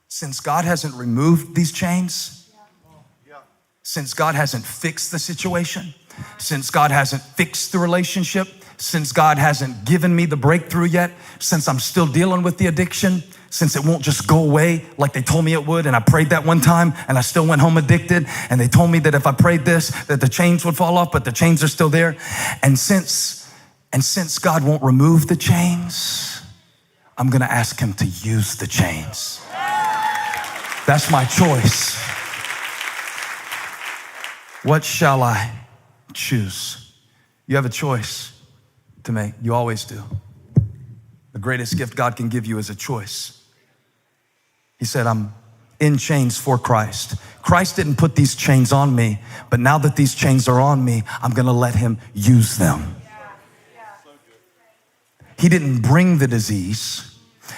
Since God hasn't removed these chains, since God hasn't fixed the situation, since God hasn't fixed the relationship, since God hasn't given me the breakthrough yet, since I'm still dealing with the addiction, since it won't just go away like they told me it would, and I prayed that one time and I still went home addicted, and they told me that if I prayed this, that the chains would fall off, but the chains are still there. And since God won't remove the chains, I'm gonna ask him to use the chains. That's my choice. What shall I choose? You have a choice to make. You always do. The greatest gift God can give you is a choice. He said, I'm in chains for Christ. Christ didn't put these chains on me, but now that these chains are on me, I'm gonna let him use them. He didn't bring the disease.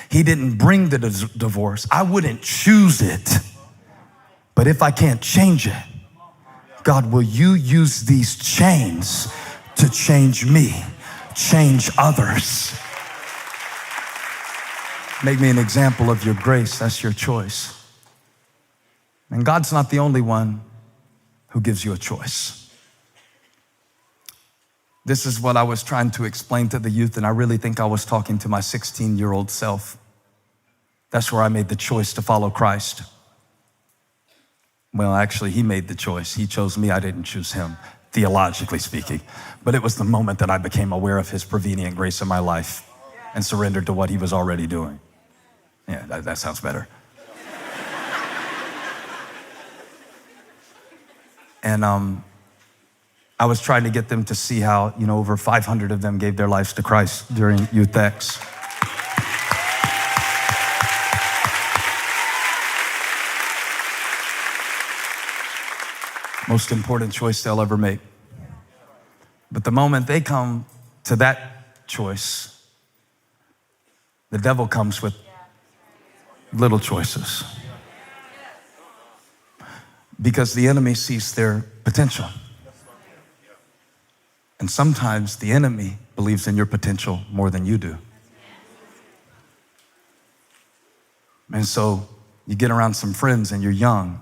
He didn't bring the divorce. I wouldn't choose it. But if I can't change it, God, will you use these chains to change me, change others? Make me an example of your grace. That's your choice. And God's not the only one who gives you a choice. This is what I was trying to explain to the youth, and I really think I was talking to my 16-year-old self. That's where I made the choice to follow Christ. Well, actually, he made the choice. He chose me. I didn't choose him, theologically speaking. But it was the moment that I became aware of his prevenient grace in my life and surrendered to what he was already doing. Yeah, that sounds better. And I was trying to get them to see how, over 500 of them gave their lives to Christ during G.I.A.G. Most important choice they'll ever make. But the moment they come to that choice, the devil comes with little choices. Because the enemy sees their potential. And sometimes the enemy believes in your potential more than you do. And so you get around some friends and you're young,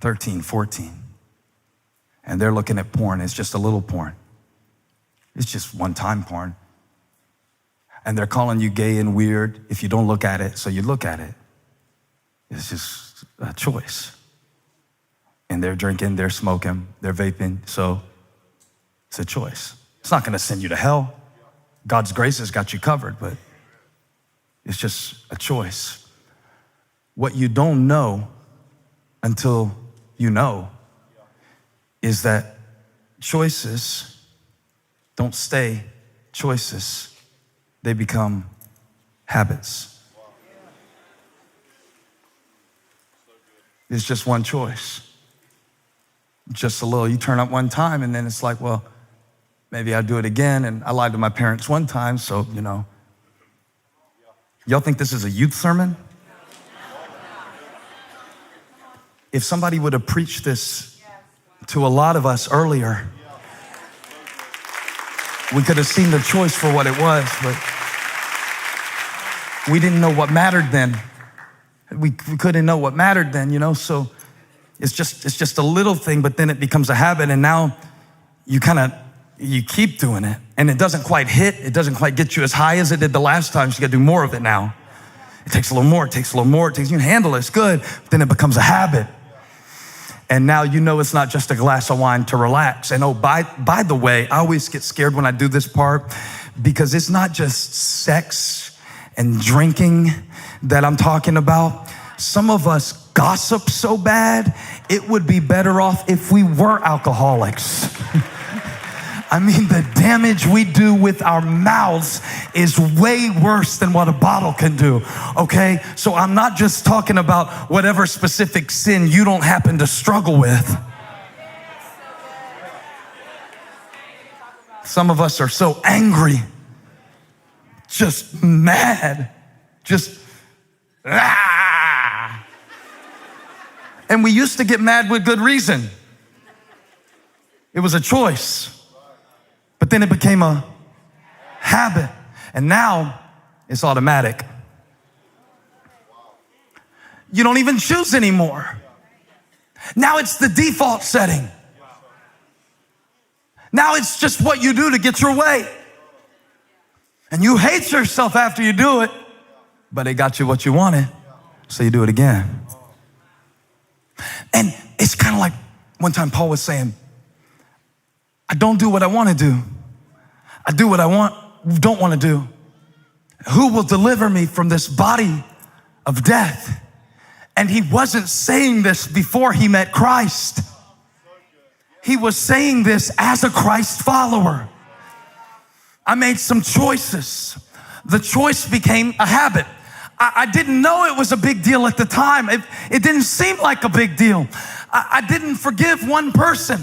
13, 14, and they're looking at porn. It's just a little porn. It's just one-time porn. And they're calling you gay and weird if you don't look at it, so you look at it. It's just a choice. And they're drinking, they're smoking, they're vaping, so it's a choice. It's not gonna send you to hell. God's grace has got you covered, but it's just a choice. What you don't know until you know is that choices don't stay choices. They become habits. It's just one choice. Just a little, you turn up one time and then it's like, well, maybe I'll do it again. And I lied to my parents one time, so, Y'all think this is a youth sermon? If somebody would have preached this to a lot of us earlier, we could have seen the choice for what it was, but we didn't know what mattered then. We couldn't know what mattered then, so it's just a little thing, but then it becomes a habit, and now you keep doing it, and it doesn't quite hit, it doesn't quite get you as high as it did the last time, so you gotta do more of it now. It takes a little more, you can handle it, it's good, but then it becomes a habit. And now it's not just a glass of wine to relax. And by the way, I always get scared when I do this part because it's not just sex and drinking that I'm talking about. Some of us gossip so bad, it would be better off if we were alcoholics. I mean, the damage we do with our mouths is way worse than what a bottle can do, okay? So I'm not just talking about whatever specific sin you don't happen to struggle with. Some of us are so angry, just mad, And we used to get mad with good reason. It was a choice. But then it became a habit. And now it's automatic. you don't even choose anymore. Now it's the default setting. Now it's just what you do to get your way. And you hate yourself after you do it, but it got you what you wanted, so you do it again. And it's kind of like one time Paul was saying, I don't do what I want to do. I do what I don't want to do. Who will deliver me from this body of death? And he wasn't saying this before he met Christ. He was saying this as a Christ follower. I made some choices. The choice became a habit. I didn't know it was a big deal at the time. It didn't seem like a big deal. I didn't forgive one person,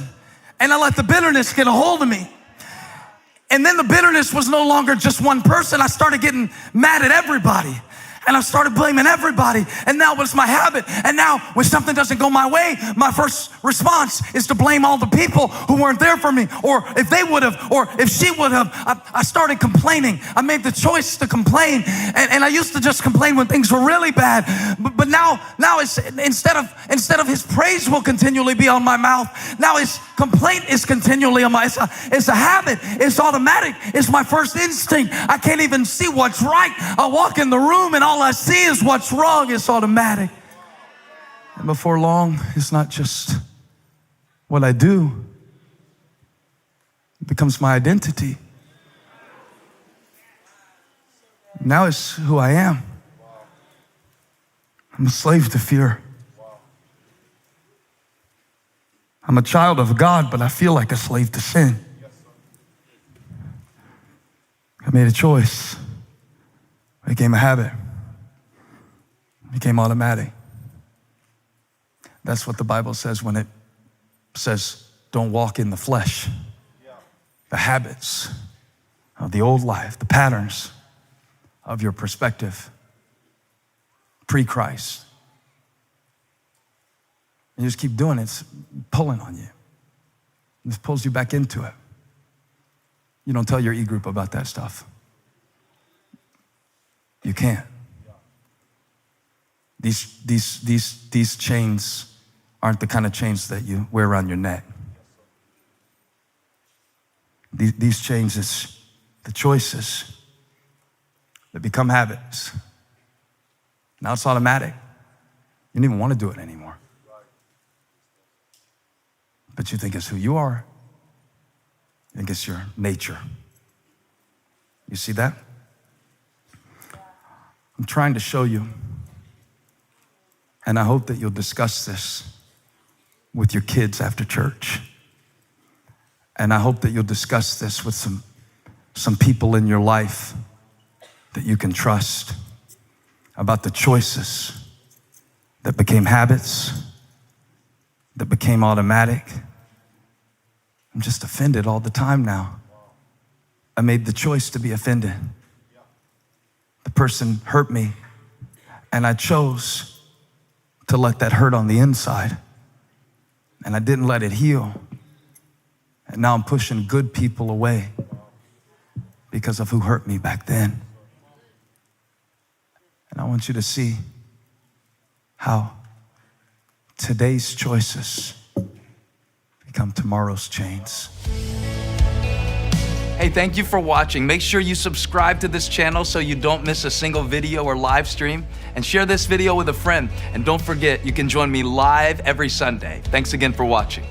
and I let the bitterness get a hold of me. And then the bitterness was no longer just one person. I started getting mad at everybody. And I started blaming everybody. And now it's my habit. And now when something doesn't go my way, my first response is to blame all the people who weren't there for me. Or if they would have, or if she would have. I started complaining. I made the choice to complain. And I used to just complain when things were really bad. But now it's instead of his praise will continually be on my mouth, now his complaint is continually on my, it's a habit. It's automatic. It's my first instinct. I can't even see what's right. I walk in the room and all I see is what's wrong. It's automatic. And before long, it's not just what I do. It becomes my identity. Now it's who I am. I'm a slave to fear. I'm a child of God, but I feel like a slave to sin. I made a choice. It became a habit. Became automatic. That's what the Bible says when it says, don't walk in the flesh. The habits of the old life, the patterns of your perspective pre-Christ. You just keep doing it. It's pulling on you. It just pulls you back into it. You don't tell your e-group about that stuff. You can't. These chains aren't the kind of chains that you wear around your neck. These chains is the choices that become habits. Now it's automatic. You don't even want to do it anymore. But you think it's who you are. You think it's your nature. You see that? I'm trying to show you. And I hope that you'll discuss this with your kids after church. And I hope that you'll discuss this with some people in your life that you can trust about the choices that became habits, that became automatic. I'm just offended all the time now. I made the choice to be offended. The person hurt me, and I chose to let that hurt on the inside. And I didn't let it heal. And now I'm pushing good people away because of who hurt me back then. And I want you to see how today's choices become tomorrow's chains. Hey, thank you for watching. Make sure you subscribe to this channel so you don't miss a single video or live stream, and share this video with a friend. And don't forget, you can join me live every Sunday. Thanks again for watching.